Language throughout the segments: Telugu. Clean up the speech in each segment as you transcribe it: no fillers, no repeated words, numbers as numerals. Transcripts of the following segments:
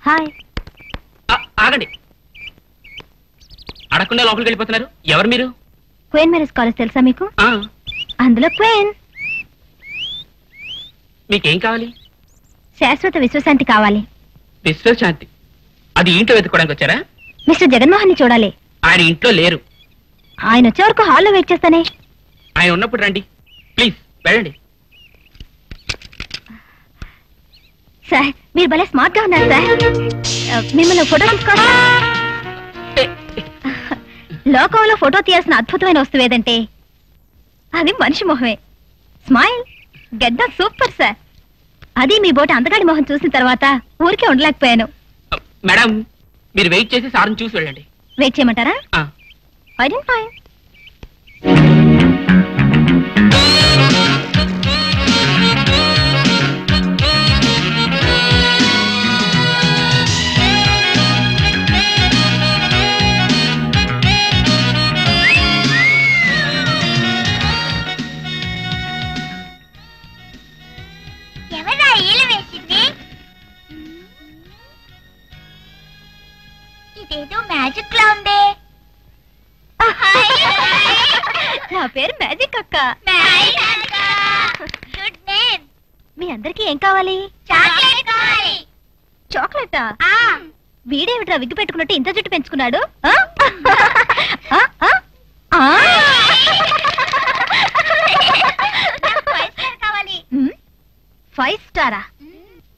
హాయ్. ఆగండి, అడగకుండా లోపలికి వెళ్ళిపోతున్నారు. ఎవరు మీరు? క్వీన్ మ్యారేజ్ కాలేజ్ తెలుసా మీకు? అందులో క్వీన్. మీకేం కావాలి? శాశ్వత విశ్వశాంతి కావాలి. విశ్వశాంతి? అది ఇంట్లో వెతుక్కోవడానికి వచ్చారా? మిస్టర్ జగన్మోహన్ ని చూడాలి. ఆయన ఇంట్లో లేరు. ఆయన వచ్చే వరకు హాల్లో వెయిట్ చేస్తానే. ఆయన ఉన్నప్పుడు రండి, ప్లీజ్ వెళ్ళండి. సార్ మీరు భలే స్మార్ట్ గా ఉన్నారు సార్. మిమ్మల్ని ఫోటో తీసుకోండి. లోకంలో ఫోటో తీయాల్సిన అద్భుతమైన వస్తువు ఏదంటే అది మనిషి మొహమే. స్మైల్, గెడ్డ సూపర్ సార్. అది మీ బోటి అందగాడి మొహం చూసిన తర్వాత ఊరికే ఉండలేకపోయాను. మేడం మీరు వెయిట్ చేసి సార్ని చూసి వెళ్ళండి. వెయిట్ చేయమంటారా? ఫైన్. ఇదేదో మ్యాజిక్ లా ఉందే. నా పేరు మ్యాజిక్ అక్క. Good name. మీ అందరికి ఏం కావాలి? చాక్లెట్ కావాలి. చాక్లెటా? వీడేమిట్రా విగ్గు పెట్టుకున్నట్టు ఇంత జుట్టు పెంచుకున్నాడు? 5 స్టారా?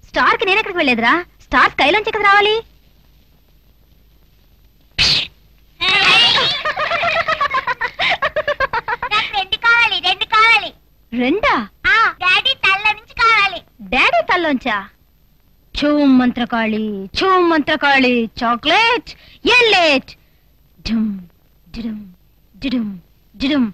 స్టార్ కి నేనెక్కడికి వెళ్ళేదిరా? స్టార్ స్కైలోంచి ఎక్కడికి రావాలి? రెండా? డాడీ తల్ల నుంచి కావాలి. డాడీ తల్లోంచా? ఛూం మంత్రకాళి, ఛూం మంత్రకాళి, చాక్లెట్ ఎల్లేట్. డుమ్ డుమ్ డుమ్ డుమ్.